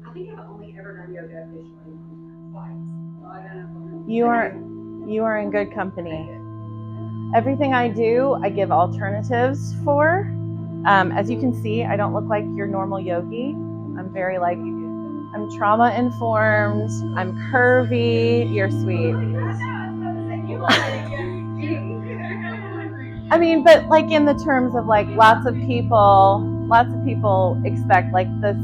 I think I've only ever done yoga officially twice. Well, I've done it for You are in good company. Everything I do, I give alternatives for. As you can see, I don't look like your normal yogi. I'm very like, I'm trauma informed, I'm curvy, you're sweet. I mean, but like in the terms of like lots of people expect like this,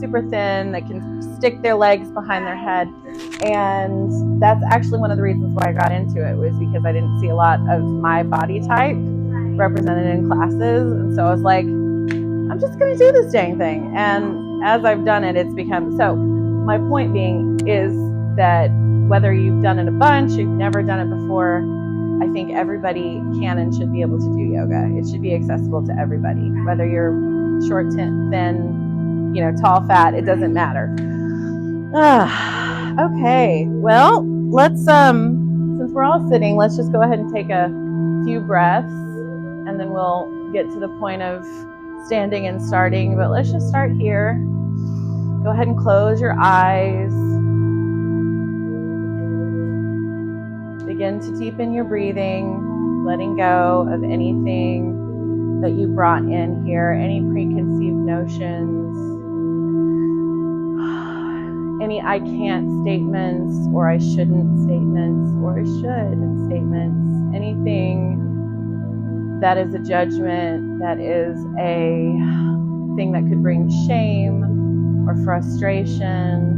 super thin that can stick their legs behind their head. And that's actually one of the reasons why I got into it, was because I didn't see a lot of my body type represented in classes. And so I was like, I'm just going to do this dang thing. And as I've done it, it's become so. My point being is that whether you've done it a bunch, you've never done it before, I think everybody can and should be able to do yoga. It should be accessible to everybody, whether you're short, thin, tall, fat, it doesn't matter. Okay, well, let's, since we're all sitting, let's just go ahead and take a few breaths, and then we'll get to the point of standing and starting. But let's just start here. Go ahead and close your eyes. Begin to deepen your breathing, letting go of anything that you brought in here, any preconceived notions, any I can't statements, or I shouldn't statements, or I should statements, anything that is a judgment, that is a thing that could bring shame or frustration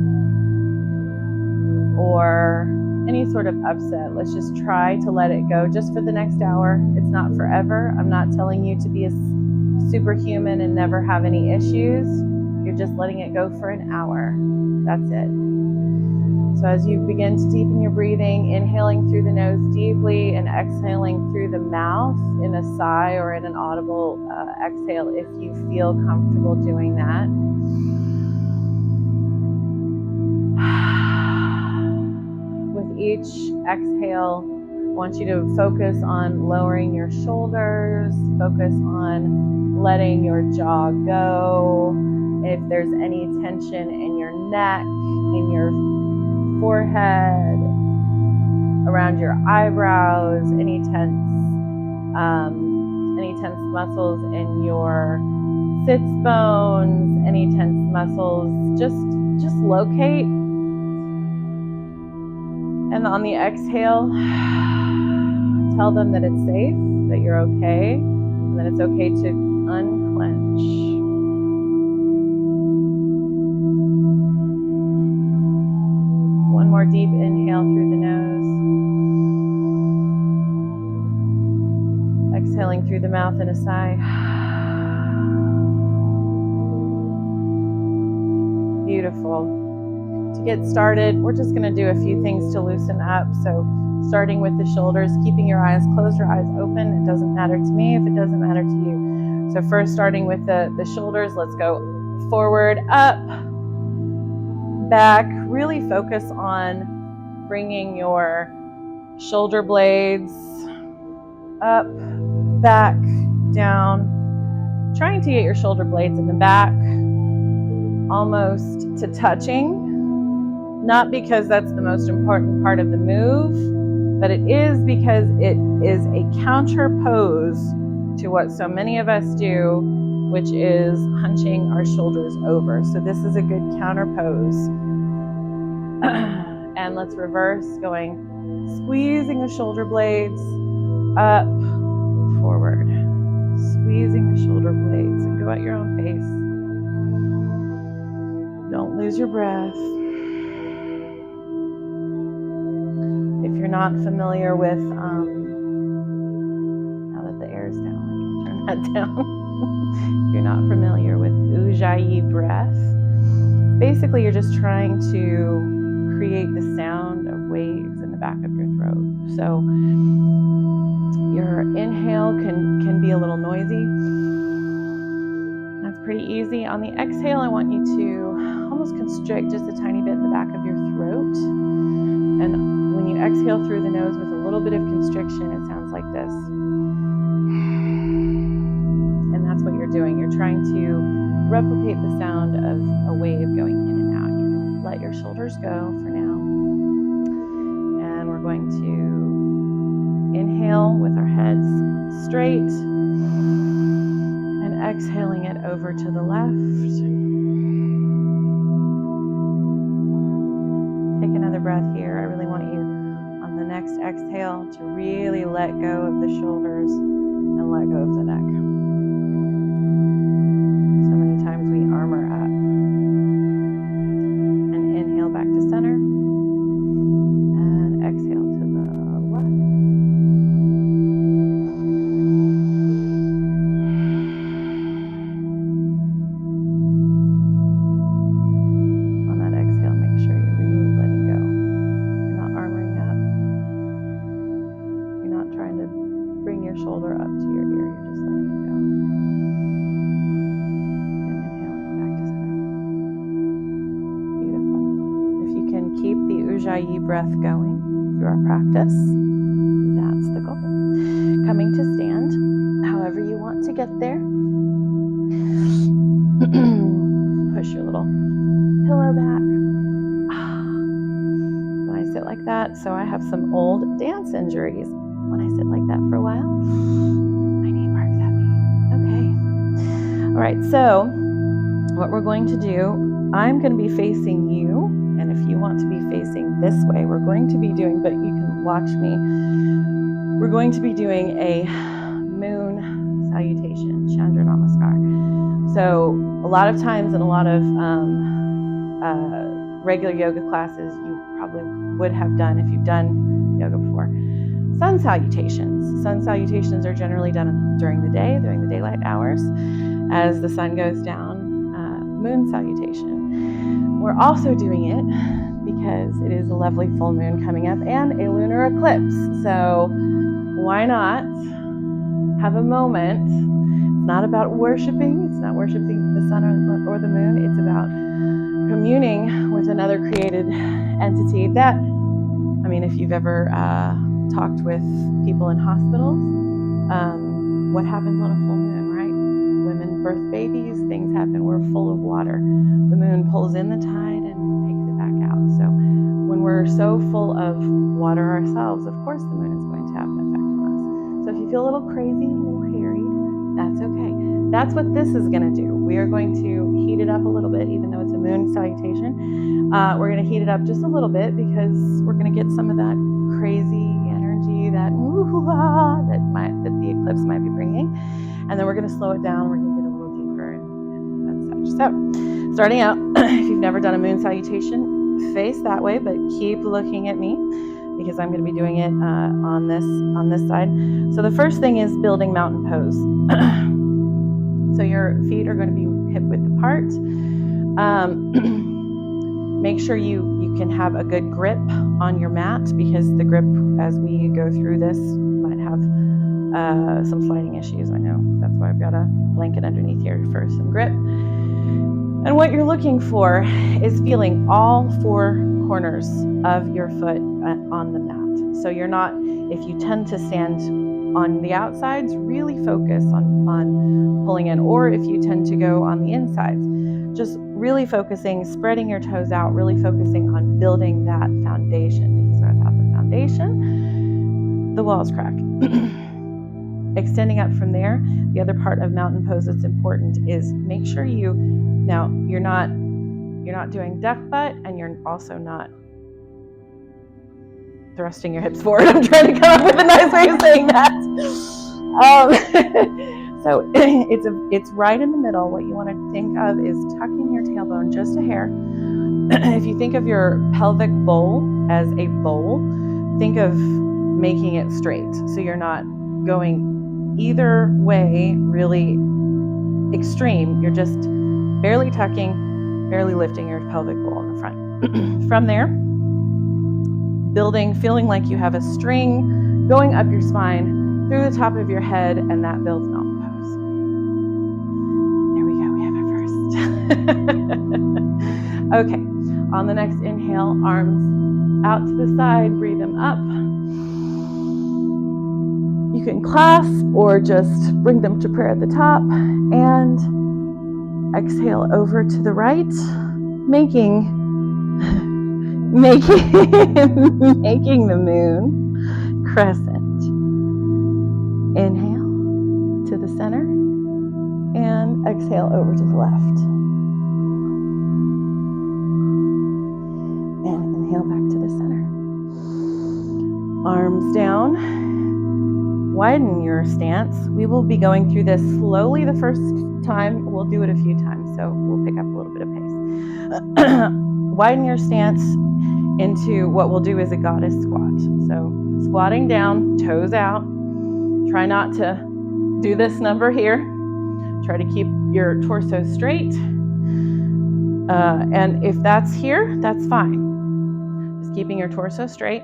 or any sort of upset. Let's just try to let it go just for the next hour. It's not forever. I'm not telling you to be a superhuman and never have any issues. You're just letting it go for an hour. That's it. So as you begin to deepen your breathing, inhaling through the nose deeply and exhaling through the mouth in a sigh or in an audible exhale if you feel comfortable doing that. With each exhale, I want you to focus on lowering your shoulders, focus on letting your jaw go. If there's any tension in your neck, in your forehead, around your eyebrows, any tense muscles in your sits bones, any tense muscles, just locate. And on the exhale, tell them that it's safe, that you're okay, and that it's okay to unclench. One more deep inhale through the nose. Exhaling through the mouth in a sigh. Beautiful. To get started, we're just going to do a few things to loosen up. So starting with the shoulders, keeping your eyes closed, your eyes open. It doesn't matter to me if it doesn't matter to you. So first, starting with the shoulders, let's go forward, up, back. Really focus on bringing your shoulder blades up, back, down. Trying to get your shoulder blades in the back almost to touching. Not because that's the most important part of the move, but it is because it is a counter pose to what so many of us do, which is hunching our shoulders over. So this is a good counter pose. And let's reverse, going, squeezing the shoulder blades up, forward. Squeezing the shoulder blades, and go at your own pace. Don't lose your breath. If you're not familiar with, now that the air is down, I can turn that down. If you're not familiar with Ujjayi breath, basically you're just trying to create the sound of waves in the back of your throat. So your inhale can be a little noisy. That's pretty easy. On the exhale, I want you to almost constrict just a tiny bit in the back of your throat. And when you exhale through the nose with a little bit of constriction, it sounds like this. And that's what you're doing. You're trying to replicate the sound of a wave going in and shoulders go for now. And we're going to inhale with our heads straight and exhaling it over to the left. Take another breath here. I really want you on the next exhale to really let go of the shoulders and let go of the neck. So many times we armor up. And inhale back to center. And exhale to the left. On that exhale, make sure you're really letting go. You're not armoring up. You're not trying to bring your shoulder up to your ear. You're just letting it go. And inhaling back to center. Beautiful. If you can keep the Ujjayi breath going through our practice, that's the goal. Coming to stand, however you want to get there. Push your little pillow back. When I sit like that, so I have some old dance injuries. When I sit like that for a while, my knee barks at me. Okay. All right, so what we're going to do, I'm going to be facing you, and if you want to be facing this way, we're going to be doing, but you can watch me, we're going to be doing a moon salutation, Chandra Namaskar. So a lot of times in a lot of regular yoga classes, you probably would have done, if you've done yoga before, sun salutations. Sun salutations are generally done during the day, during the daylight hours, as the sun goes down. Moon salutation. We're also doing it because it is a lovely full moon coming up and a lunar eclipse. So why not have a moment? It's not about worshiping. It's not worshiping the sun or the moon. It's about communing with another created entity that, I mean, if you've ever talked with people in hospitals, what happens on a full moon, right? Women birth babies, things happen. We're full of water. The moon pulls in the tide and takes it back out. So when we're so full of water ourselves, of course the moon is going to have an effect on us. So if you feel a little crazy, a little hairy, that's okay. That's what this is going to do. We are going to heat it up a little bit, even though it's a moon salutation. We're going to heat it up just a little bit because we're going to get some of that crazy energy, that that the eclipse might be bringing. And then we're going to slow it down. We're going to get a little deeper and such. So starting out, if you've never done a moon salutation, face that way, but keep looking at me because I'm going to be doing it on this side. So the first thing is building mountain pose. So your feet are going to be hip width apart. Make sure you can have a good grip on your mat because the grip as we go through this might have some sliding issues. I know that's why I've got a blanket underneath here for some grip. And what you're looking for is feeling all four corners of your foot on the mat. So you're not, if you tend to stand on the outsides, really focus on pulling in, or if you tend to go on the insides, just really focusing, spreading your toes out, really focusing on building that foundation, because without the foundation, the walls crack. Extending up from there, the other part of mountain pose that's important is make sure you're not doing duck butt, and you're also not thrusting your hips forward. I'm trying to come up with a nice way of saying that. So it's right in the middle. What you want to think of is tucking your tailbone just a hair. If you think of your pelvic bowl as a bowl, think of making it straight. So you're not going either way really extreme. You're just barely tucking, barely lifting your pelvic bowl in the front. From there, feeling like you have a string going up your spine through the top of your head, and that builds mountain pose. There we go, we have it first. Okay, on the next inhale, arms out to the side, breathe them up. You can clasp or just bring them to prayer at the top, and exhale over to the right, making making the moon crescent. Inhale to the center and exhale over to the left. And inhale back to the center. Arms down. Widen your stance. We will be going through this slowly the first time. We'll do it a few times, so we'll pick up a little bit of pace. Widen your stance into what we'll do is a goddess squat. So squatting down, toes out. Try not to do this number here. Try to keep your torso straight. And if that's here, that's fine. Just keeping your torso straight.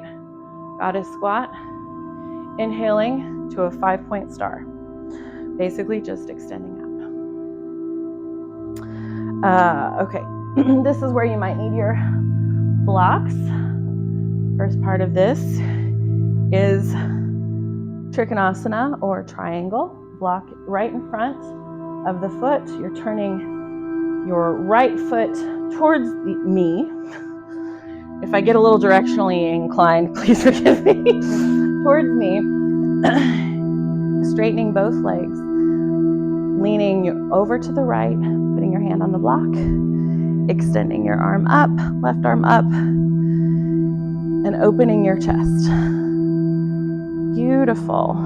Goddess squat. Inhaling to a 5-point star. Basically just extending up. Okay, this is where you might need your blocks. First part of this is Trikonasana or triangle. Block right in front of the foot. You're turning your right foot towards me. If I get a little directionally inclined, please forgive me. Towards me. Straightening both legs. Leaning over to the right, putting your hand on the block. Extending your arm up, left arm up. And opening your chest. Beautiful.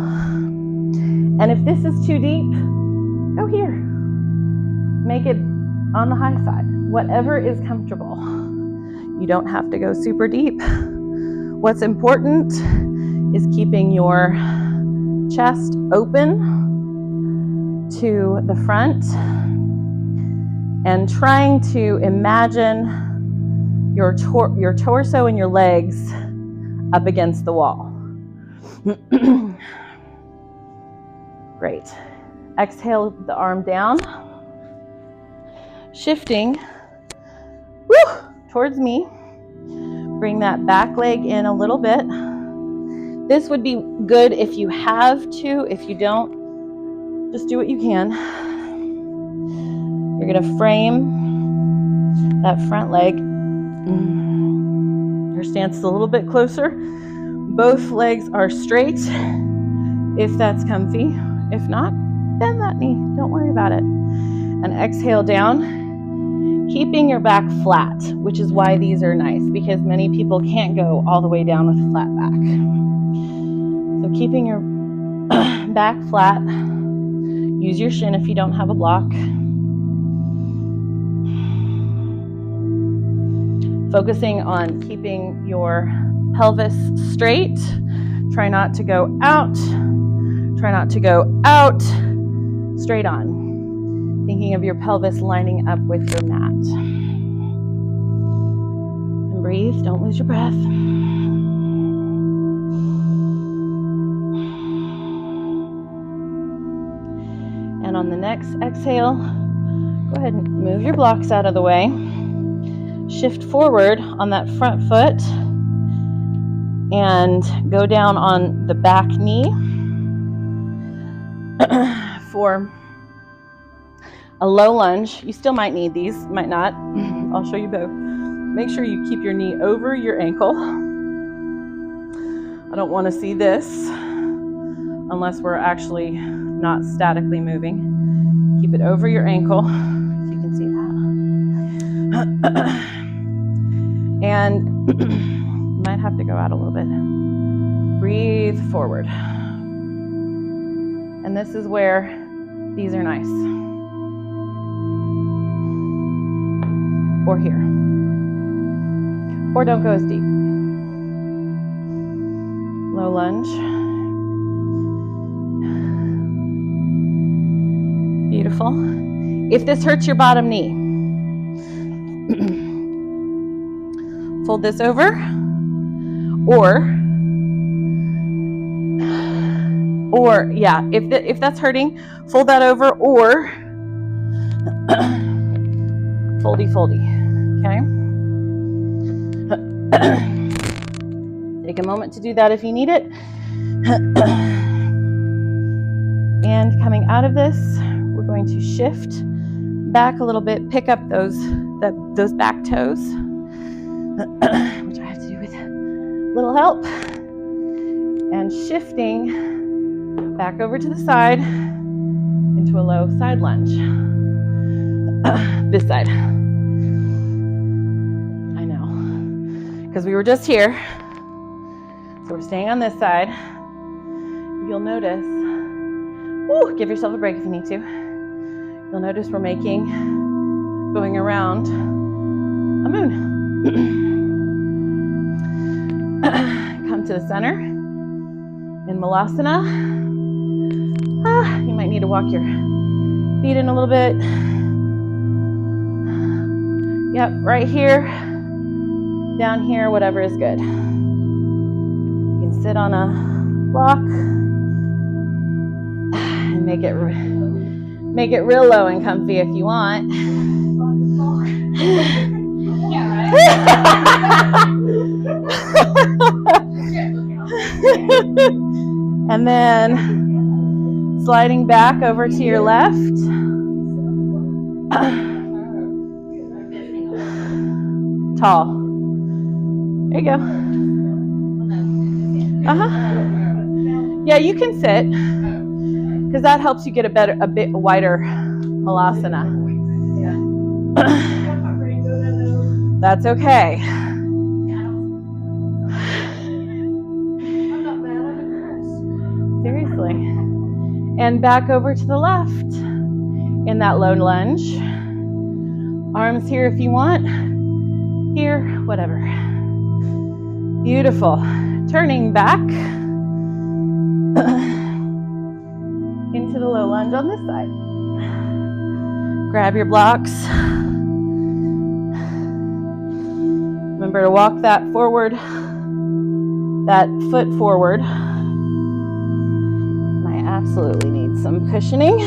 And if this is too deep, go here. Make it on the high side. Whatever is comfortable. You don't have to go super deep. What's important is keeping your chest open to the front and trying to imagine your torso and your legs up against the wall. Great. Exhale the arm down. Shifting towards me. Bring that back leg in a little bit. This would be good if you have to. If you don't, just do what you can. You're going to frame that front leg. Your stance is a little bit closer. Both legs are straight if that's comfy. If not, bend that knee. Don't worry about it. And exhale down, keeping your back flat, which is why these are nice, because many people can't go all the way down with a flat back. So keeping your back flat, use your shin if you don't have a block. Focusing on keeping your pelvis straight. Try not to go out. Try not to go out. Straight on. Thinking of your pelvis lining up with your mat. And breathe. Don't lose your breath. And on the next exhale, go ahead and move your blocks out of the way. Shift forward on that front foot and go down on the back knee for a low lunge. You still might need these, might not. I'll show you both. Make sure you keep your knee over your ankle. I don't want to see this unless we're actually not statically moving. Keep it over your ankle, if you can see that. And you might have to go out a little bit. Breathe forward. And this is where these are nice. Or here. Or don't go as deep. Low lunge. Beautiful. If this hurts your bottom knee, fold this over, or yeah, if that's hurting, fold that over, or foldy, okay? Take a moment to do that if you need it. And coming out of this, we're going to shift back a little bit, pick up those back toes. which I have to do with a little help, and shifting back over to the side into a low side lunge. This side. I know, because we were just here, so we're staying on this side. You'll notice, give yourself a break if you need to. You'll notice we're going around a moon. Come to the center in Malasana. You might need to walk your feet in a little bit. Yep, right here, down here, whatever is good. You can sit on a block and make it real low and comfy if you want. Yeah, And then sliding back over to your left. Tall. There you go. Yeah, you can sit, because that helps you get a bit wider Malasana. That's okay. Seriously. And back over to the left in that low lunge. Arms here if you want. Here, whatever. Beautiful. Turning back into the low lunge on this side. Grab your blocks. Remember to walk that forward, that foot forward. And I absolutely need some cushioning.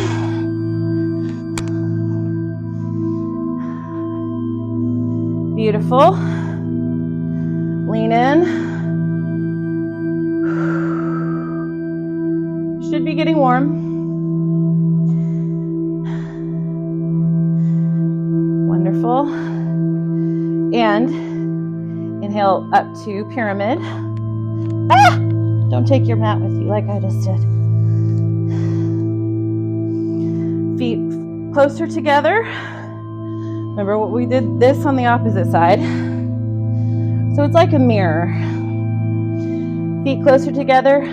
Beautiful. Lean in. Should be getting warm. Wonderful. And inhale up to pyramid. Don't take your mat with you like I just did. Feet closer together. Remember what we did this on the opposite side. So it's like a mirror. Feet closer together,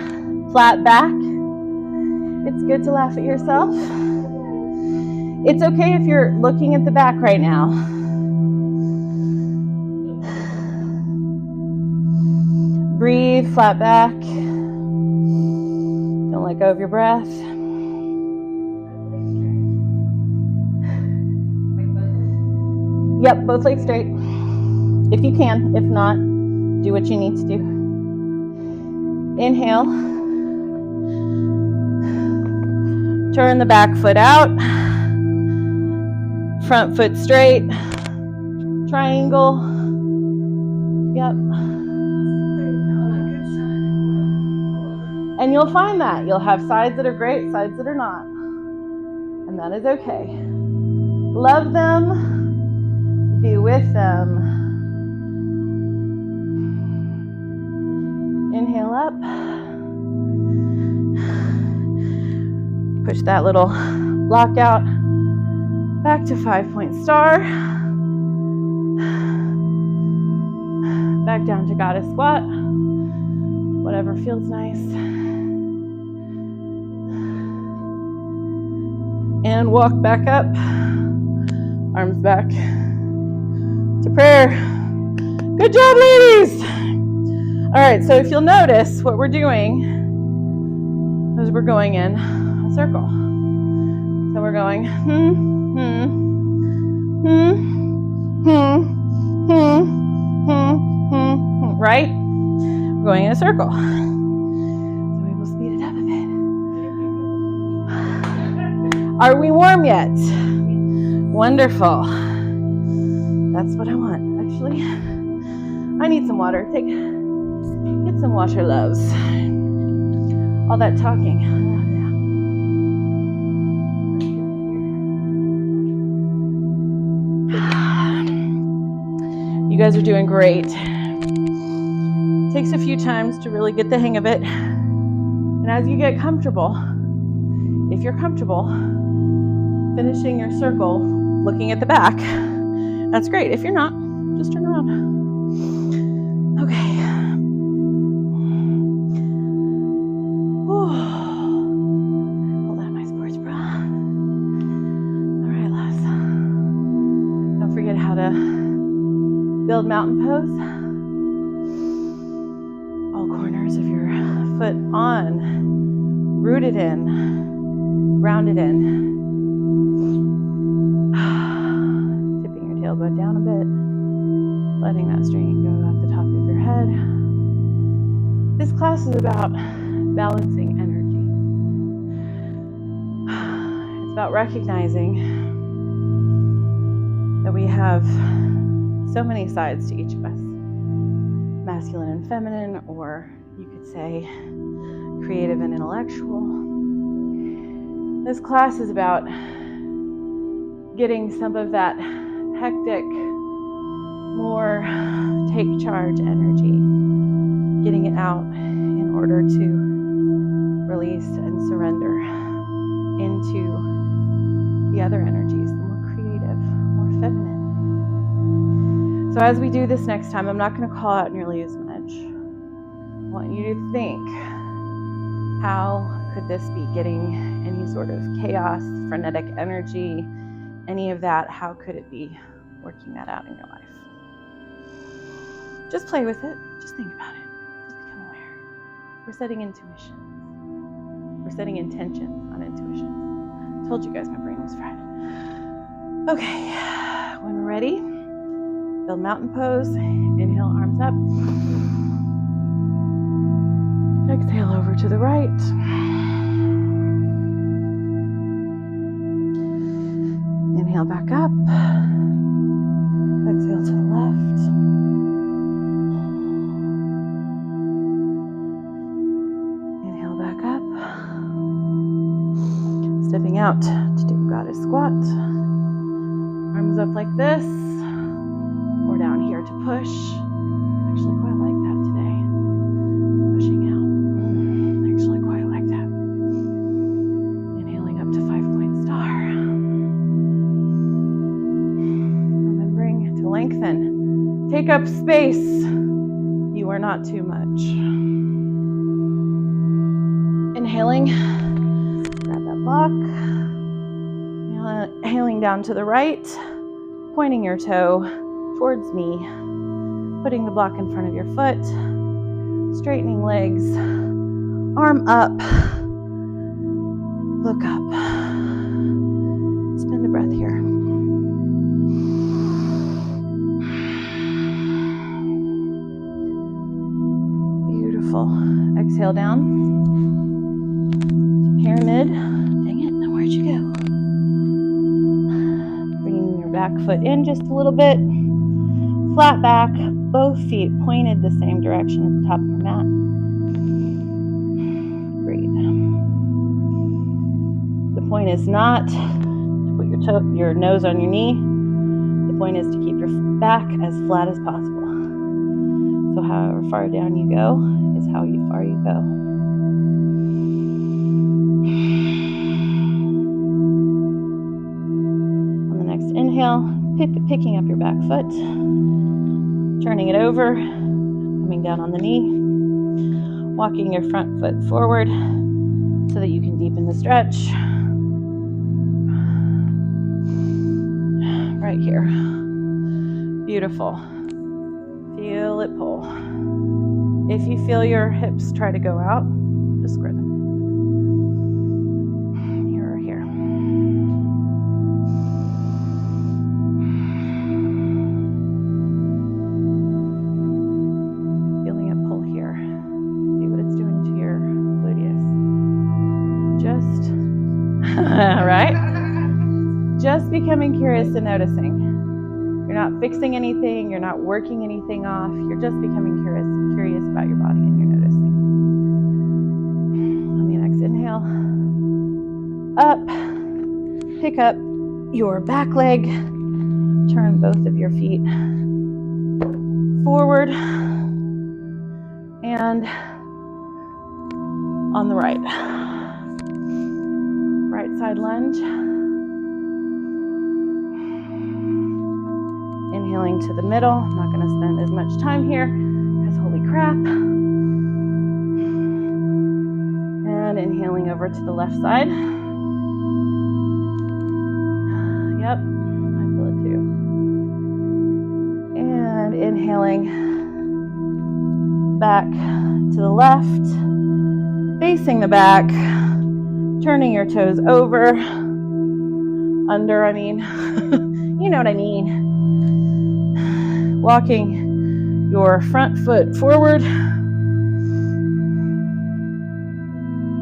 flat back. It's good to laugh at yourself. It's okay if you're looking at the back right now. Breathe, flat back. Don't let go of your breath. Yep, both legs straight. If you can. If not, do what you need to do. Inhale. Turn the back foot out. Front foot straight. Triangle. Yep. And you'll find that. You'll have sides that are great, sides that are not. And that is okay. Love them. Be with them. Inhale up. Push that little block out. Back to 5-point star. Back down to goddess squat. Whatever feels nice. And walk back up. Arms back to prayer. Good job, ladies. All right, so if you'll notice what we're doing is we're going in a circle. So we're going right? We're going in a circle. So we will speed it up a bit. Are we warm yet? Wonderful. That's what I want, actually. I need some water. Get some water, loves. All that talking. You guys are doing great. Takes a few times to really get the hang of it. And as you get comfortable, if you're comfortable finishing your circle, looking at the back, that's great. If you're not, just turn around. Okay. Hold on my sports bra. All right, lads. Don't forget how to build mountain pose. All corners of your foot on, rooted in, grounded in. Tipping your tailbone down a bit, letting that string go at the top of your head. This class is about balancing energy. It's about recognizing that we have so many sides to each of us, masculine and feminine, or you could say creative and intellectual. This class is about getting some of that hectic, more take charge energy, getting it out in order to release and surrender into the other energies, the more creative, more feminine. So as we do this next time, I'm not going to call out nearly as much. I want you to think, how could this be getting any sort of chaos, frenetic energy, any of that? How could it be working that out in your life? Just play with it. Just think about it. Just become aware. We're setting intuitions. We're setting intentions on intuitions. I told you guys my brain was fried. Okay, when we're ready, build mountain pose. Inhale, arms up. Exhale over to the right. Inhale back up. Exhale to the left. Inhale back up. Stepping out to do goddess squat. Arms up like this. Or down here to push. Actually quite like that today. Pushing out. Actually quite like that. Inhaling up to 5-point star. Remembering to lengthen. Take up space. You are not too much. Inhaling. Grab that block. Inhaling down to the right. Pointing your toe towards me. Putting the block in front of your foot. Straightening legs. Arm up. Look up. Spend a breath here. Beautiful. Exhale down. Pyramid. Dang it, now where'd you go? Bringing your back foot in just a little bit. Flat back, both feet pointed the same direction at the top of your mat. Breathe. The point is not to put your nose on your knee. The point is to keep your back as flat as possible. So however far down you go is how far you go. On the next inhale, picking up your back foot. Turning it over, coming down on the knee, walking your front foot forward so that you can deepen the stretch. Right here. Beautiful. Feel it pull. If you feel your hips try to go out, just square them. Here or here. Right? Just becoming curious and noticing. You're not fixing anything. You're not working anything off. You're just becoming curious about your body, and you're noticing. On the next inhale, up. Pick up your back leg. Turn both of your feet forward and on the right. Right side lunge. Inhaling to the middle. I'm not going to spend as much time here because holy crap. And inhaling over to the left side. Yep, I feel it too. And inhaling back to the left, facing the back, turning your toes over, under, you know what I mean. Walking your front foot forward.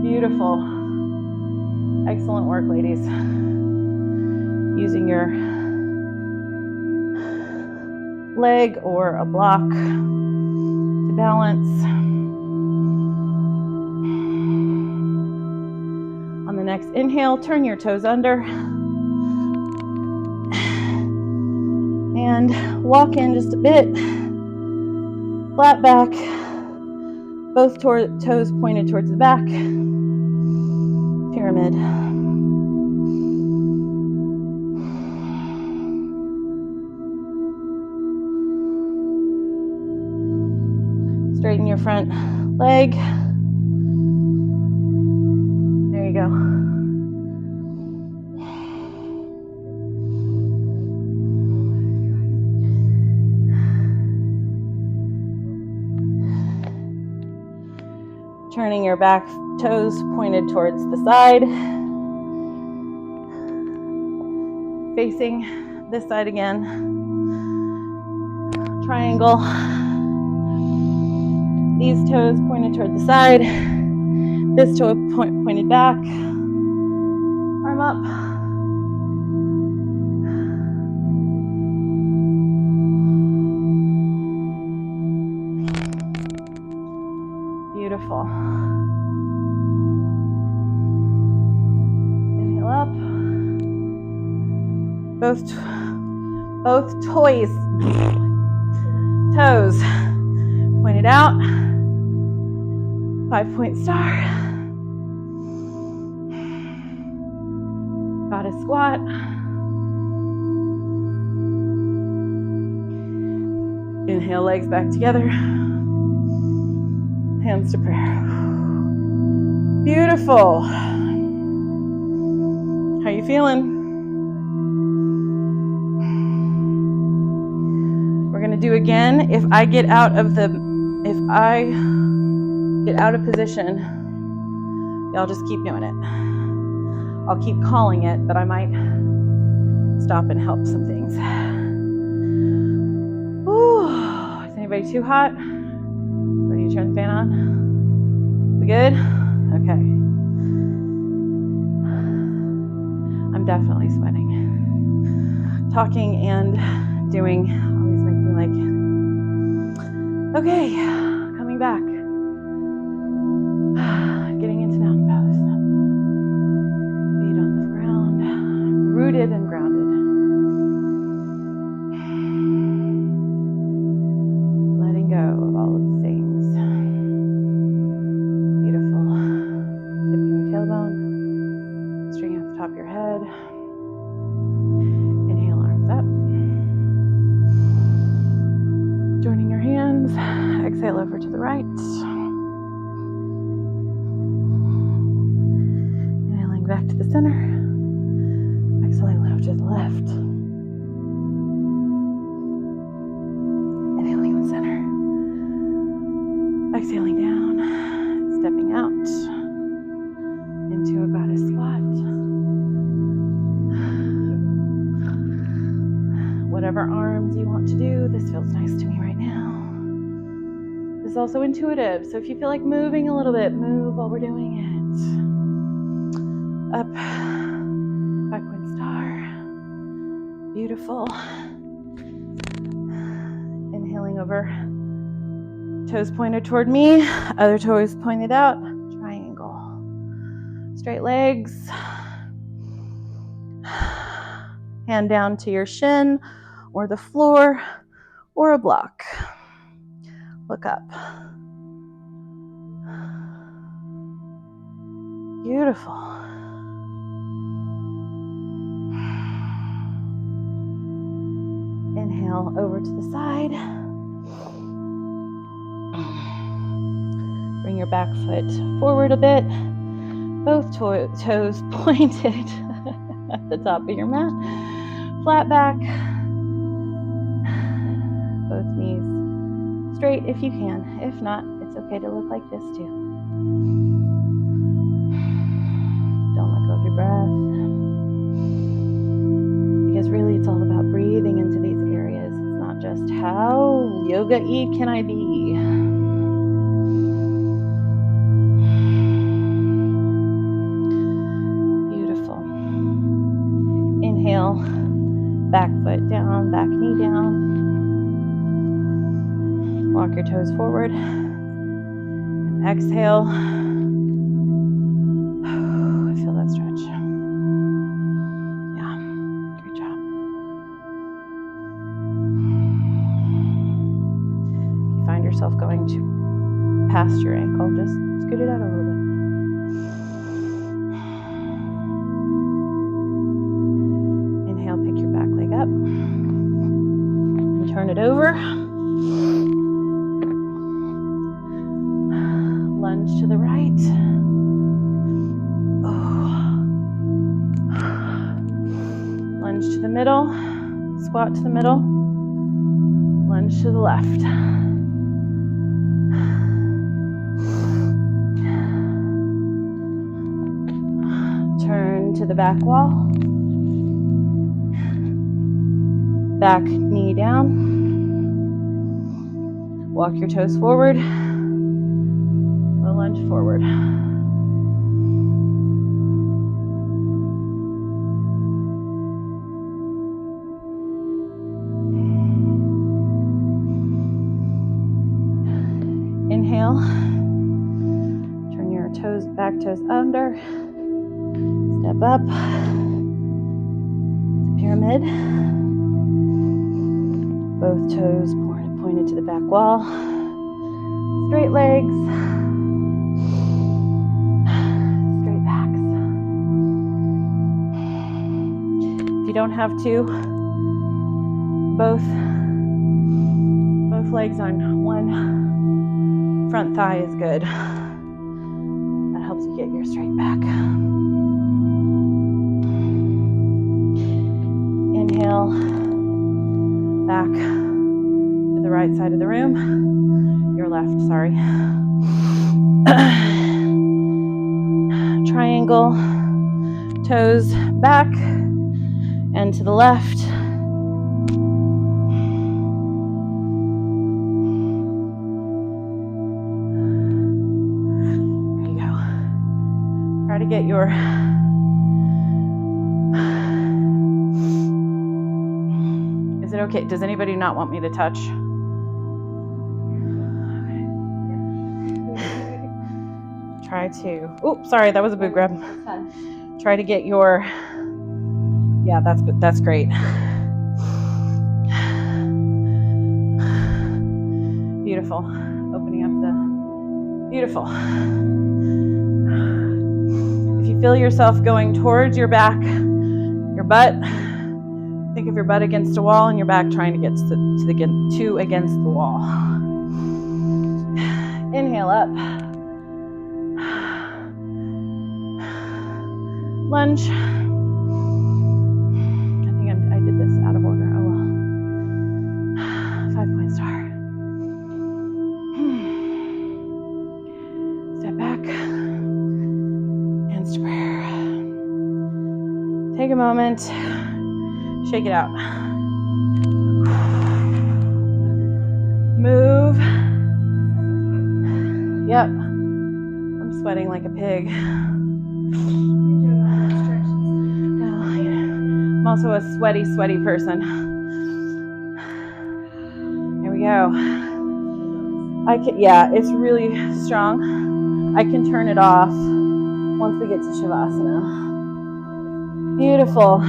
Beautiful. Excellent work, ladies. Using your leg or a block to balance. On the next inhale, turn your toes under and walk in just a bit. Flat back, both toes pointed towards the back. Pyramid. Straighten your front leg. There you go. Turning your back toes pointed towards the side. Facing this side again. Triangle. These toes pointed toward the side. This toe pointed back. Arm up. Beautiful. Inhale up. Both toes pointed out. 5-point star. Goddess squat. Inhale, legs back together. Hands to prayer. Beautiful. How you feeling? We're gonna do again. If I get out of position, y'all just keep doing it. I'll keep calling it, but I might stop and help some things. Ooh, is anybody too hot? Ready to turn the fan on? We good? Okay. I'm definitely sweating. Talking and doing always make me like, okay, coming back. Getting into mountain pose. Feet on the ground, rooted and grounded. Letting go of all of the things. Beautiful. Tipping your tailbone, string out the top of your head. Inhale, arms up. Joining your hands, exhale over to the right. Back to the center. Exhaling over to the left. Inhaling in the center. Exhaling down. Stepping out into a goddess squat. Whatever arms you want to do, this feels nice to me right now. This is also intuitive, so if you feel like moving a little bit, move while we're doing it. Up, 5-point star. Beautiful. Inhaling over, toes pointed toward me, other toes pointed out, triangle. Straight legs. Hand down to your shin or the floor or a block. Look up. Beautiful. Inhale over to the side. Bring your back foot forward a bit. Both toes pointed at the top of your mat. Flat back. Both knees straight if you can. If not, it's okay to look like this too. Don't let go of your breath. Because really it's all about breathing into these areas. It's not just how yoga-y can I be. Beautiful. Inhale, back foot down, back knee down. Walk your toes forward. And exhale. I feel that stretch. Yeah, great job. If you find yourself going to past your ankle, just scoot it out a little bit. Inhale, pick your back leg up. And turn it over. Lunge to the right. Lunge to the middle. Squat to the middle. Lunge to the left. Turn to the back wall. Back knee down. Walk your toes forward. Lunge forward. Inhale. Turn your toes, back toes under. Step up to pyramid. Both toes pointed to the back wall. Straight legs. Straight backs. If you don't have to, both legs on one front thigh is good. That helps you get your straight back. Inhale, back to the right side of the room. Your left, sorry. Triangle, toes back and to the left. There you go. Try to get your Is it okay? Does anybody not want me to touch? Try to, oops, sorry, that was a boob grab. Try to get your, yeah, that's great. Beautiful. Opening up the, beautiful. If you feel yourself going towards your back, your butt, think of your butt against a wall and your back trying to get to against the wall. Inhale up. Lunge. I think I did this out of order. Oh well. 5-point star. Step back. Hands to prayer. Take a moment. Shake it out. Move. Yep. I'm sweating like a pig. I'm also a sweaty person. Here we go. Yeah, it's really strong. I can turn it off once we get to Shavasana. Beautiful.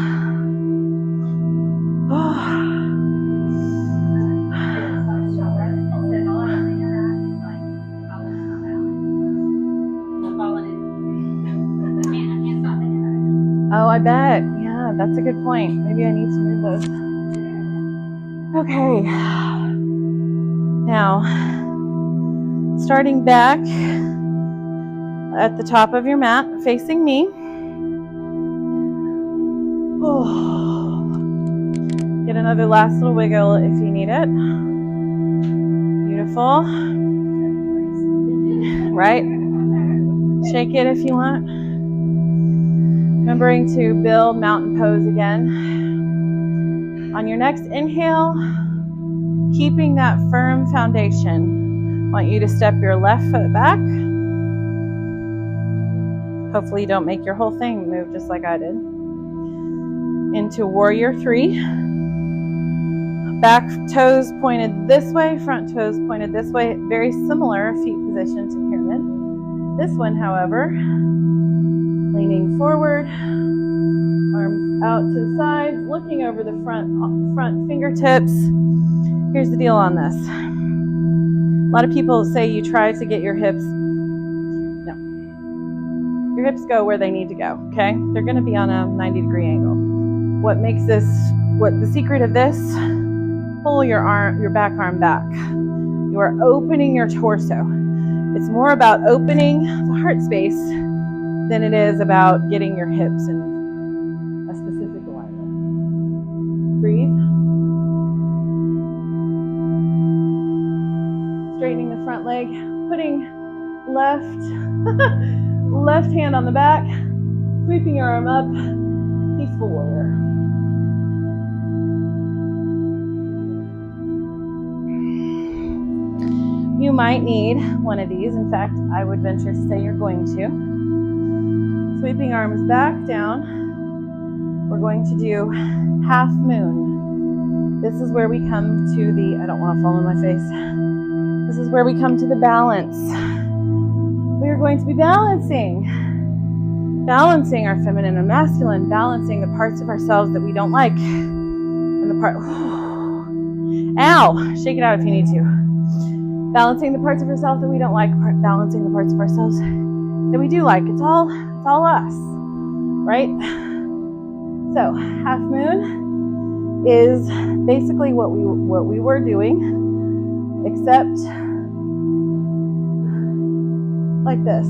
I bet. Yeah, that's a good point. Maybe I need to move those. Okay. Now, starting back at the top of your mat, facing me. Get another last little wiggle if you need it. Beautiful. Right? Shake it if you want. Remembering to build mountain pose again. On your next inhale, keeping that firm foundation, I want you to step your left foot back. Hopefully you don't make your whole thing move just like I did. Into warrior 3. Back toes pointed this way, front toes pointed this way. Very similar feet position to pyramid. This one, however, leaning forward, arms out to the sides, looking over the front fingertips. Here's the deal on this. A lot of people say you try to get your hips. No. Your hips go where they need to go, okay? They're going to be on a 90-degree angle. What the secret of this, pull your back arm back. You are opening your torso. It's more about opening the heart space than it is about getting your hips in a specific alignment. Breathe. Straightening the front leg, putting left hand on the back, sweeping your arm up, peaceful warrior. You might need one of these. In fact, I would venture to say you're going to. Sweeping arms back down. We're going to do half moon. This is where we come to the, I don't want to fall on my face. This is where we come to the balance. We are going to be balancing our feminine and masculine, balancing the parts of ourselves that we don't like. And the part, ow, shake it out if you need to. Balancing the parts of ourselves that we don't like, balancing the parts of ourselves that we do like. It's all us, right? So half moon is basically what we were doing, except like this.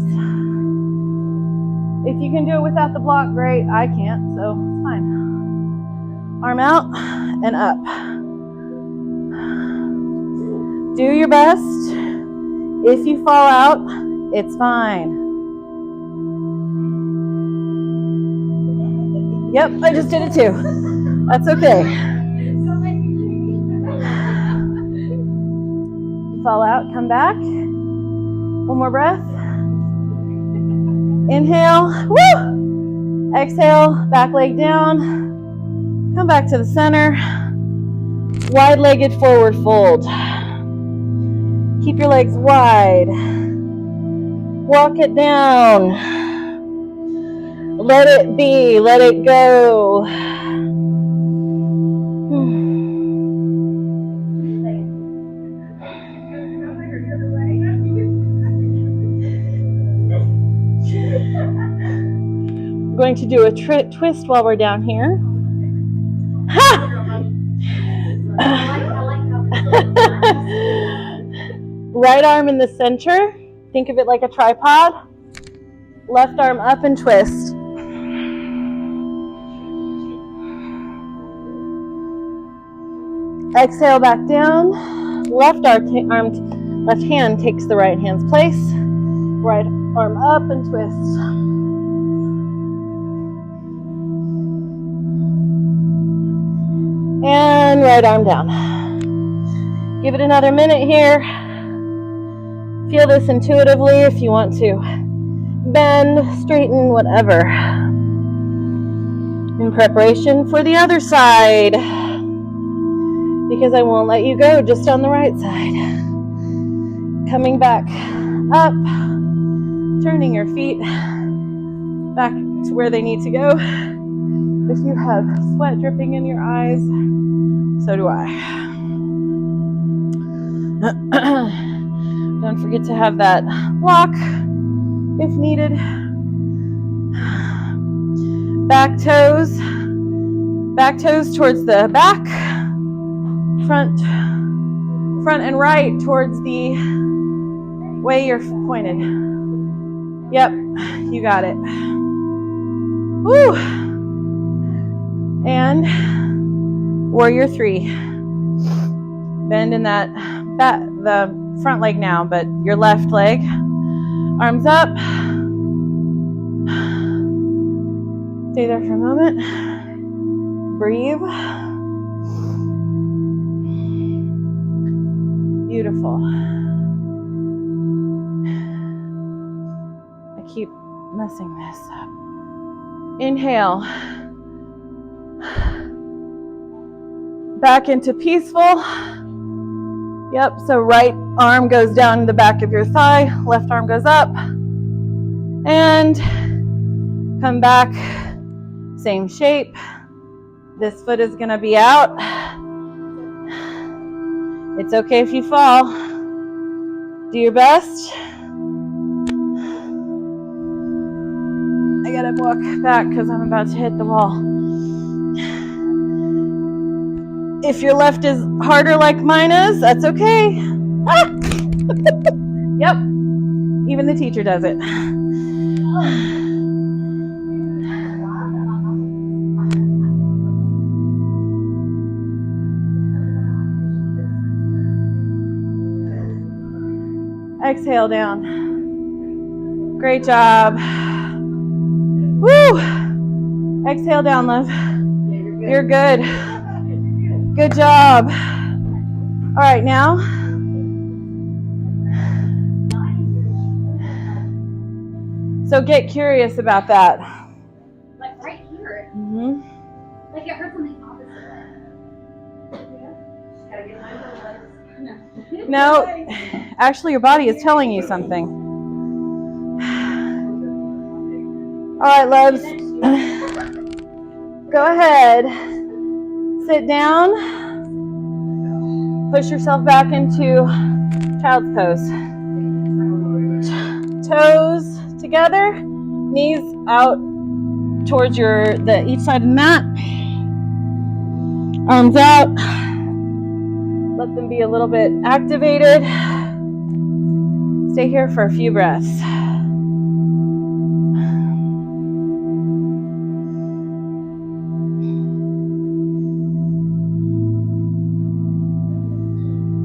If you can do it without the block, great. I can't, so it's fine. Arm out and up. Do your best. If you fall out, it's fine. Yep, I just did it too. That's okay. Fall out, come back. One more breath. Inhale, woo! Exhale, back leg down. Come back to the center. Wide-legged forward fold. Keep your legs wide. Walk it down. Let it be, let it go. I'm going to do a twist while we're down here. Ha! Right arm in the center. Think of it like a tripod. Left arm up and twist. Exhale back down. Left hand takes the right hand's place. Right arm up and twist. And right arm down. Give it another minute here. Feel this intuitively if you want to bend, straighten, whatever. In preparation for the other side, because I won't let you go just on the right side. Coming back up, turning your feet back to where they need to go. If you have sweat dripping in your eyes, so do I. Don't forget to have that block if needed. Back toes towards the back, front and right towards the way you're pointed. Yep, you got it. Woo! And warrior 3. Bend in the front leg now, but your left leg. Arms up. Stay there for a moment. Breathe. Beautiful. I keep messing this up. Inhale. Back into peaceful. Yep, so right arm goes down the back of your thigh, left arm goes up. And come back, same shape. This foot is gonna be out. It's okay if you fall. Do your best. I gotta walk back because I'm about to hit the wall. If your left is harder like mine is, that's okay. Ah! Yep, even the teacher does it. Exhale down. Great job. Woo! Exhale down, love. You're good. Good job. All right, now. So get curious about that. Like right here. Mm-hmm. Like it hurts on the opposite leg. Gotta get my legs. No, actually your body is telling you something. All right, loves. Go ahead. Sit down. Push yourself back into child's pose. Toes together, knees out towards each side of the mat. Arms out. Let them be a little bit activated. Stay here for a few breaths.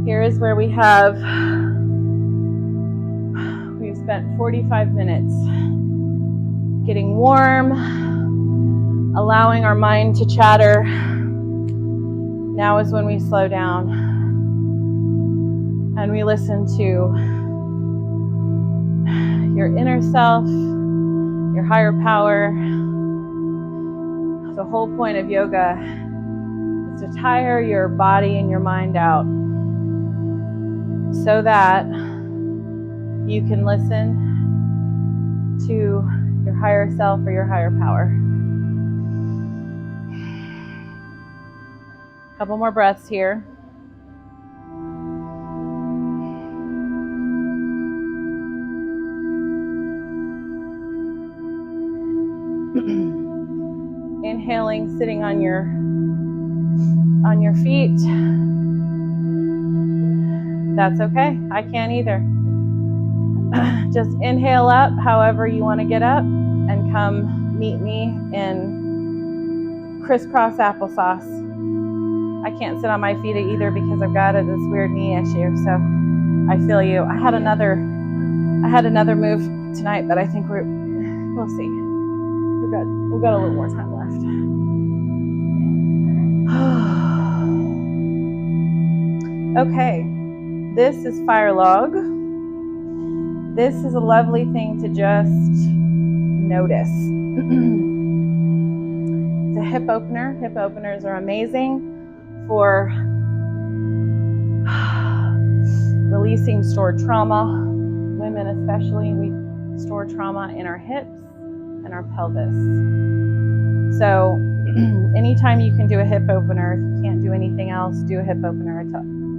Here is where we've spent 45 minutes getting warm, allowing our mind to chatter. Now is when we slow down and we listen to your inner self, your higher power. The whole point of yoga is to tire your body and your mind out so that you can listen to your higher self or your higher power. A couple more breaths here. Inhaling, sitting on your feet. That's okay. I can't either. Just inhale up however you want to get up and come meet me in crisscross applesauce. I can't sit on my feet either because I've got this weird knee issue, so I feel you. I had another move tonight, but I think we'll see. We've got a little more time left. Okay, this is Fire Log. This is a lovely thing to just notice. It's a hip opener. Hip openers are amazing for releasing stored trauma. Women especially, we store trauma in our hips and our pelvis. So anytime you can do a hip opener, if you can't do anything else, do a hip opener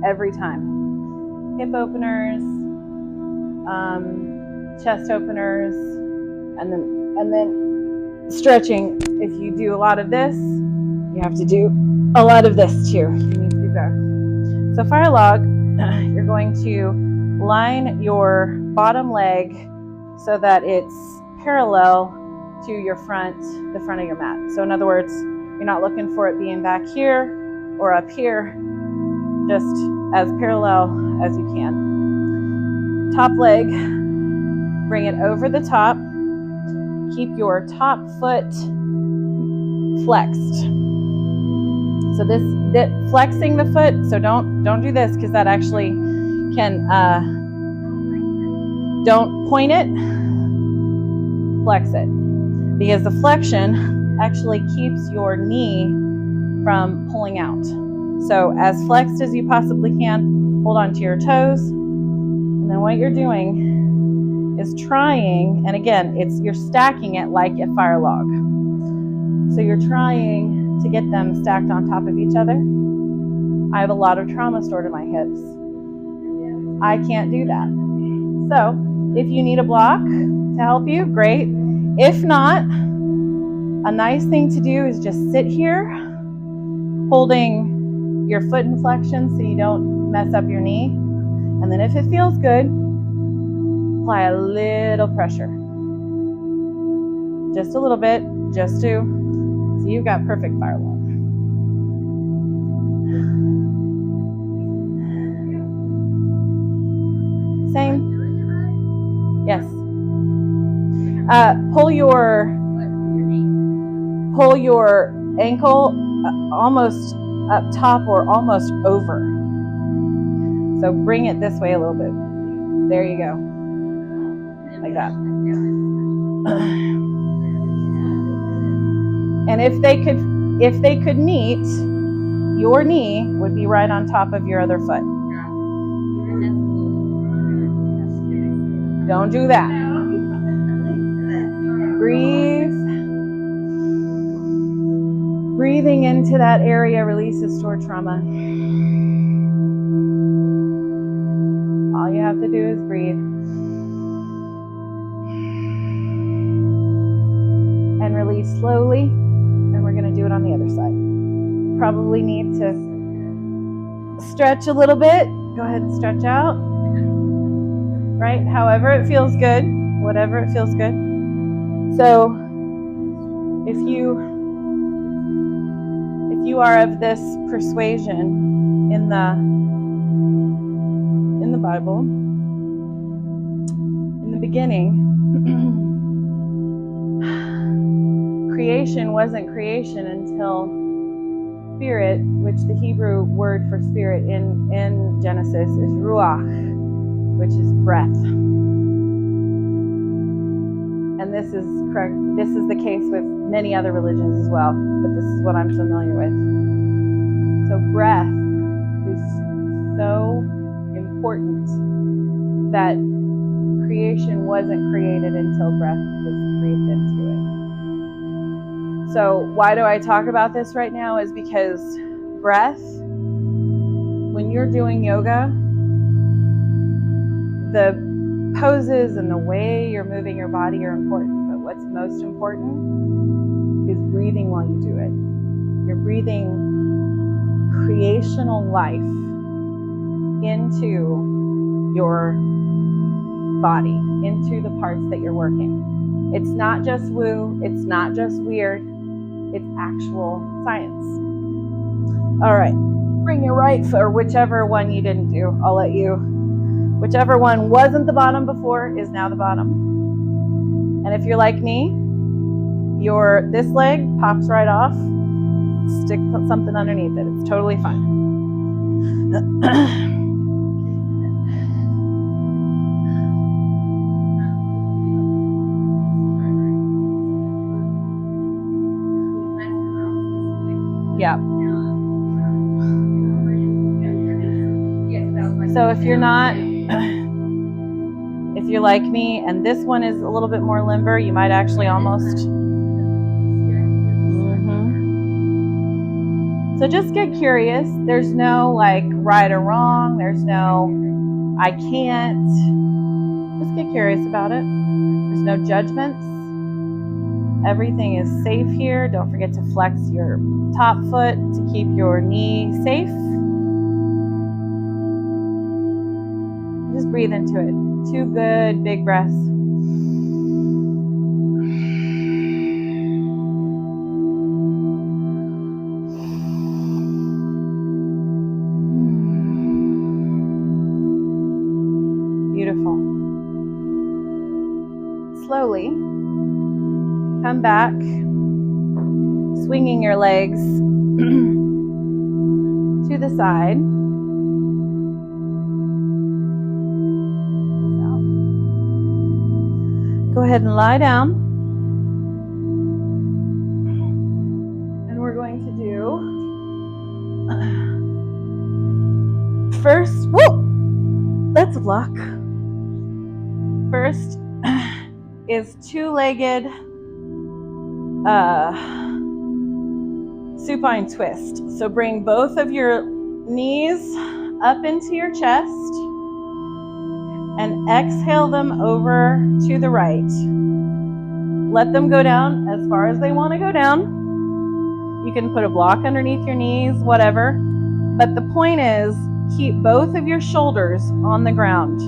every time. Hip openers, chest openers, and then stretching. If you do a lot of this, you have to do a lot of this too. You need to do both. So fire log, you're going to line your bottom leg so that it's parallel to your the front of your mat. So in other words, you're not looking for it being back here or up here, just as parallel as you can. Top leg, bring it over the top. Keep your top foot flexed. So this flexing the foot, so don't do this because that actually can, don't point it, flex it. Because the flexion actually keeps your knee from pulling out. So as flexed as you possibly can, hold on to your toes. And then what you're doing is trying, and again, you're stacking it like a fire log. So you're trying to get them stacked on top of each other. I have a lot of trauma stored in my hips. I can't do that. So if you need a block to help you, great. If not, a nice thing to do is just sit here, holding your foot in flexion so you don't mess up your knee. And then if it feels good, apply a little pressure. Just a little bit, just to, so you've got perfect fire log. Same. Yes. Pull your ankle almost up top or almost over. So bring it this way a little bit. There you go. Like that. And if they could meet, your knee would be right on top of your other foot. Don't do that. Breathe. Breathing into that area releases stored trauma. All you have to do is breathe. And release slowly. And we're going to do it on the other side. Probably need to stretch a little bit. Go ahead and stretch out. Right? However it feels good. Whatever it feels good. So if you are of this persuasion in the Bible, in the beginning, creation wasn't creation until spirit, which the Hebrew word for spirit in Genesis is ruach, which is breath. And this is correct. This is the case with many other religions as well, but this is what I'm familiar with. So breath is so important that creation wasn't created until breath was breathed into it. So why do I talk about this right now is because breath, when you're doing yoga, the poses and the way you're moving your body are important, but what's most important is breathing while you do it. You're breathing creational life into your body, into the parts that you're working. It's not just woo, it's not just weird, it's actual science. All right, bring your right foot, or whichever one you didn't do, I'll let you. Whichever one wasn't the bottom before is now the bottom. And if you're like me, this leg pops right off. Stick something underneath it. It's totally fine. Yeah. So if you're not, if you're like me, and this one is a little bit more limber, you might actually almost. So just get curious. There's no like right or wrong. There's no I can't. Just get curious about it. There's no judgments. Everything is safe here. Don't forget to flex your top foot to keep your knee safe. Just breathe into it. 2 good big breaths. Beautiful. Slowly come back, swinging your legs to the side. Go ahead and lie down. And we're going to do first, whoa, that's a block. First is 2-legged supine twist. So bring both of your knees up into your chest and exhale them over to the right. Let them go down as far as they want to go down. You can put a block underneath your knees, whatever. But the point is, keep both of your shoulders on the ground.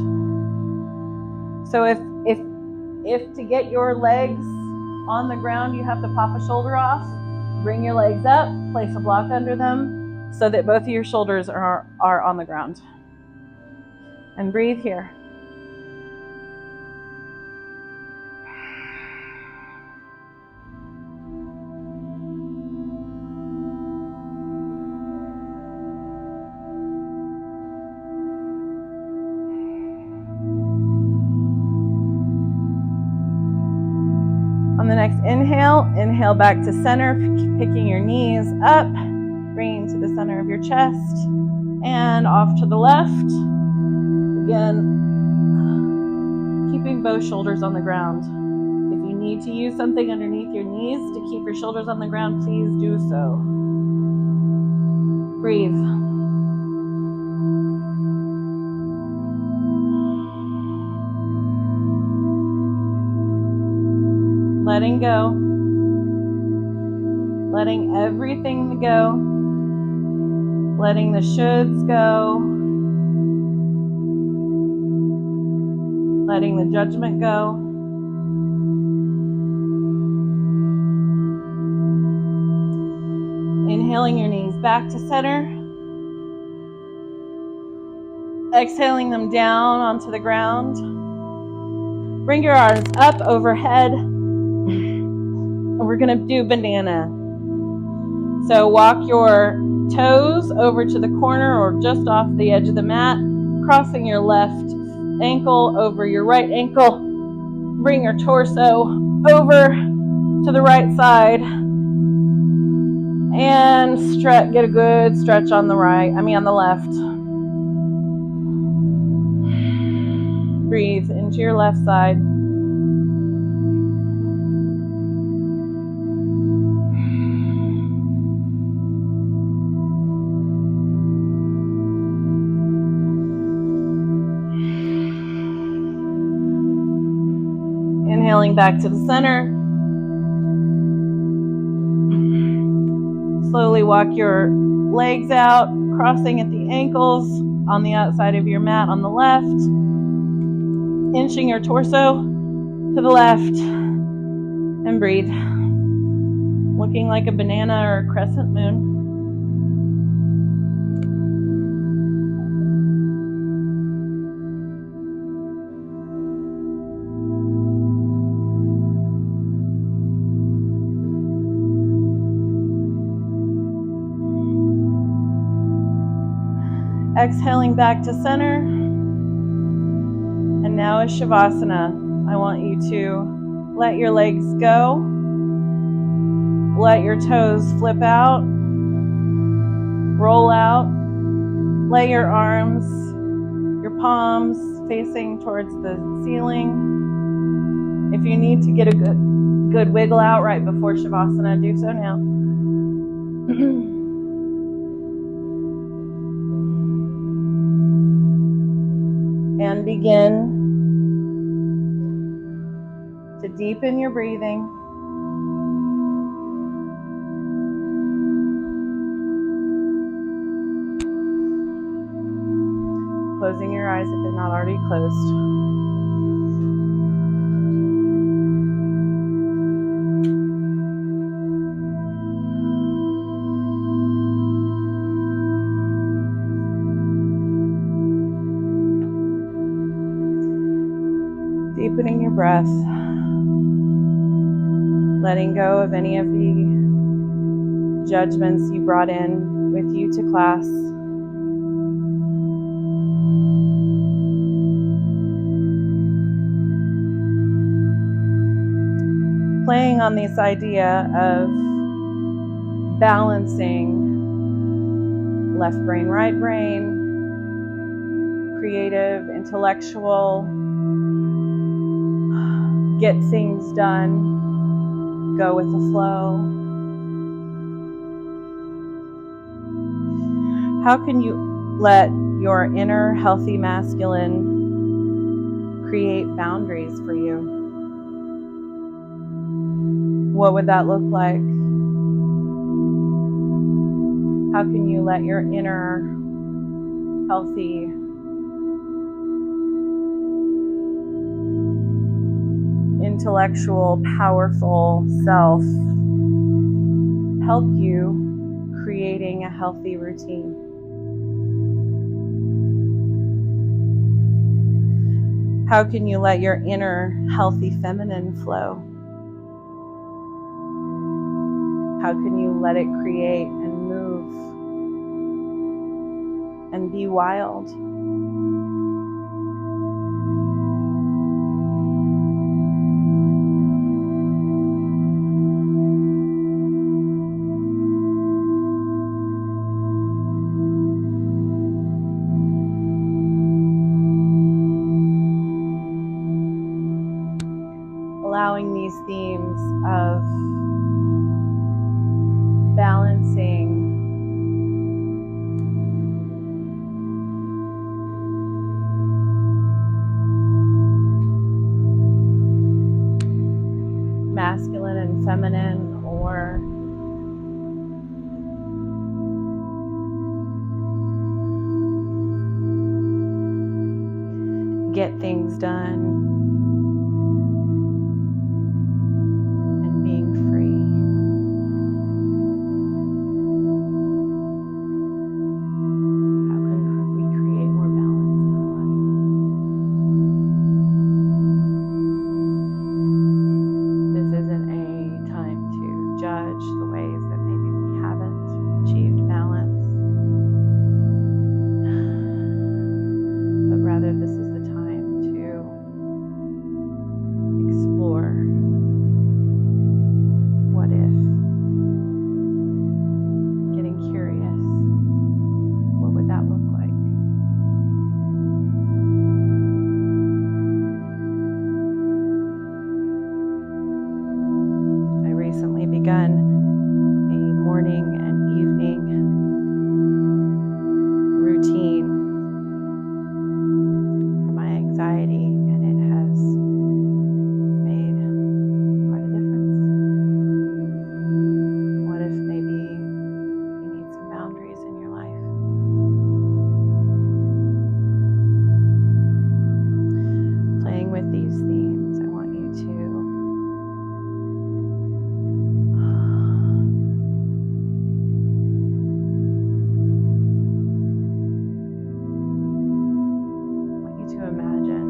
So if to get your legs on the ground, you have to pop a shoulder off, bring your legs up, place a block under them so that both of your shoulders are on the ground. And breathe here. On the next inhale back to center, picking your knees up, bringing to the center of your chest, and off to the left. Again, keeping both shoulders on the ground. If you need to use something underneath your knees to keep your shoulders on the ground, please do so. Breathe. Letting go. Letting everything go. Letting the shoulds go. Letting the judgment go. Inhaling your knees back to center. Exhaling them down onto the ground. Bring your arms up overhead. And we're going to do banana. So walk your toes over to the corner or just off the edge of the mat, crossing your left ankle over your right ankle. Bring your torso over to the right side and get a good stretch on the left. Breathe into your left side. Inhaling back to the center. Slowly walk your legs out, crossing at the ankles on the outside of your mat on the left. Inching your torso to the left. And breathe. Looking like a banana or a crescent moon. Exhaling back to center. And now is Shavasana. I want you to let your legs go. Let your toes flip out. Roll out. Lay your arms, your palms facing towards the ceiling. If you need to get a good wiggle out right before Shavasana, do so now. And begin to deepen your breathing. Closing your eyes if they're not already closed. Deepening your breath. Letting go of any of the judgments you brought in with you to class. Playing on this idea of balancing left brain, right brain, creative, intellectual, get things done, go with the flow. How can you let your inner healthy masculine create boundaries for you? What would that look like? How can you let your inner healthy intellectual, powerful self help you creating a healthy routine? How can you let your inner healthy feminine flow? How can you let it create and move and be wild? Allowing these themes of balancing masculine and feminine, or get things done, and being free. How can we create more balance in our life? This isn't a time to judge the ways that maybe we haven't achieved balance, but rather this is the time to explore what if, getting curious. What would that look like? I recently begun a morning and evening routine for my anxiety, and it has made quite a difference. What if maybe you need some boundaries in your life? Playing with these themes, I want you to imagine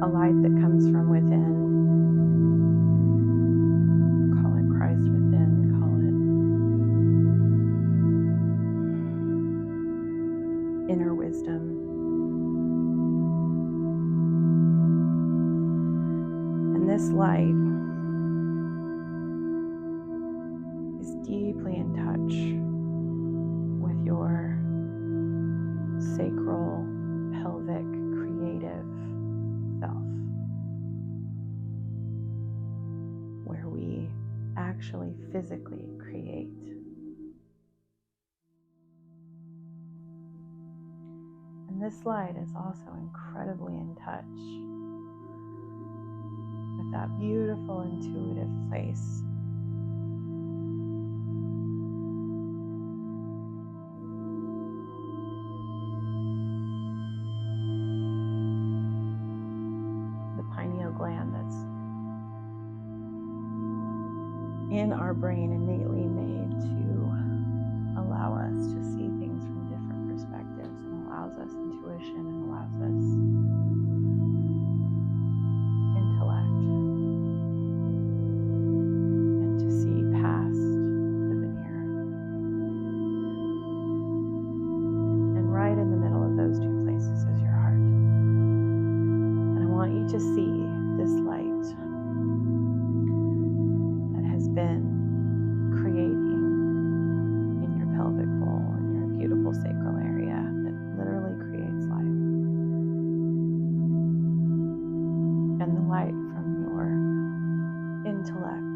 a light that comes from within. Call it Christ within, call it inner wisdom. And this light is deeply in touch with your sacral, pelvic, creative self, where we actually physically create. And this light is also incredibly in touch with that beautiful intuitive place brain innately made to allow us to see things from different perspectives, and allows us intuition, and allows us intellect, and to see past the veneer. And right in the middle of those two places is your heart. And I want you to see this light that has been creating in your pelvic bowl, in your beautiful sacral area that literally creates life. And the light from your intellect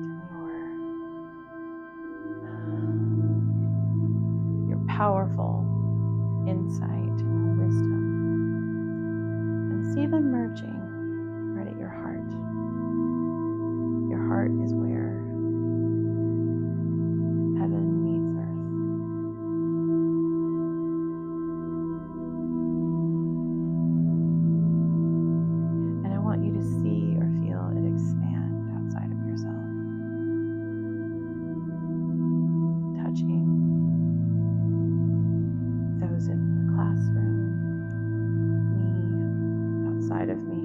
and your powerful insight and your wisdom. And see them merging right at your heart. Your heart is where heaven meets earth. And I want you to see or feel it expand outside of yourself, touching those in the classroom, me, outside of me.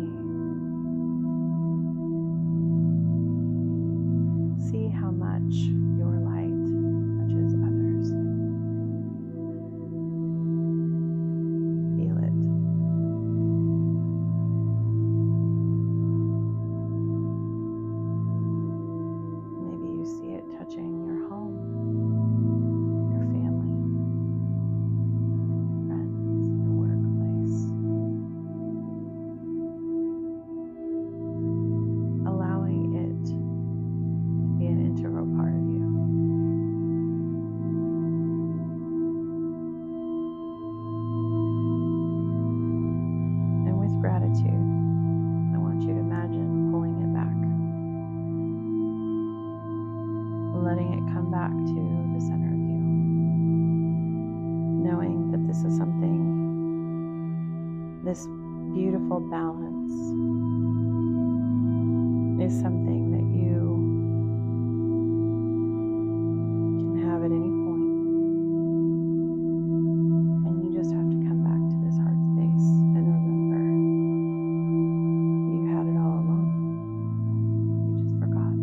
See how much your light touches others. Feel it. Maybe you see it touching your home, your family, friends, your workplace. Allowing it to be an integral part of you. And with gratitude, I want you to imagine pulling it back, letting it come back to the center of you, knowing that this is something, this beautiful balance is something that you can have at any point, and you just have to come back to this heart space and remember you had it all along. You just forgot.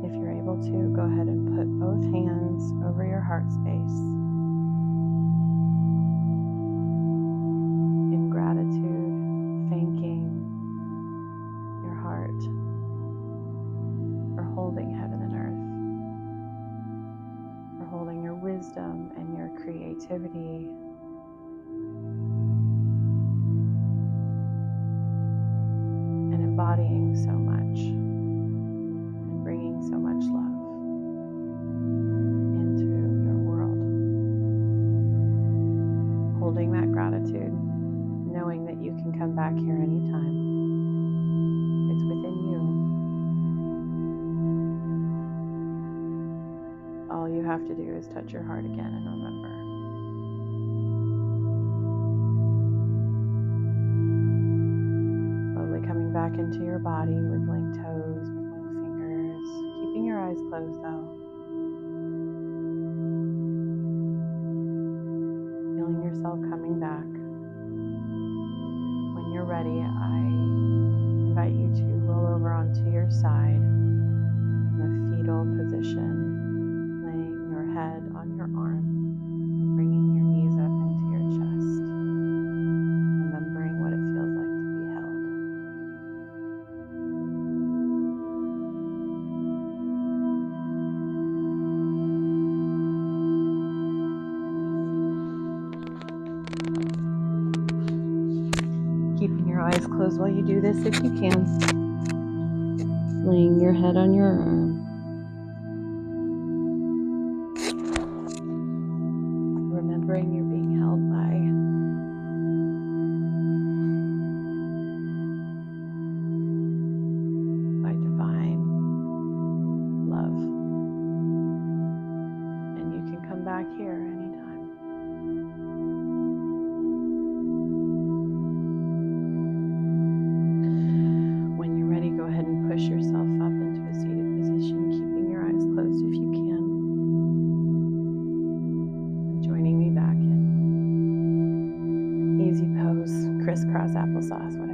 If you're able to, go ahead and put both hands over your heart space in gratitude, thanking your heart for holding heaven and earth, for holding your wisdom and your creativity, and embodying so much and bringing so much love into your world. Holding that gratitude, knowing that you can come back here anytime. It's within you. All you have to do is touch your heart again and remember. Slowly coming back into your body, wiggling toes, wiggling fingers, keeping your eyes closed though. Feeling yourself coming back. When you're ready, I invite you to roll over onto your side in a fetal position, laying your head on your arm and bringing your knees up into your chest, remembering what it feels like to be held. Keeping your eyes closed while you do this if you can. Laying your head on your arm. Remembering you're being held by divine love. And you can come back here anytime. applesauce.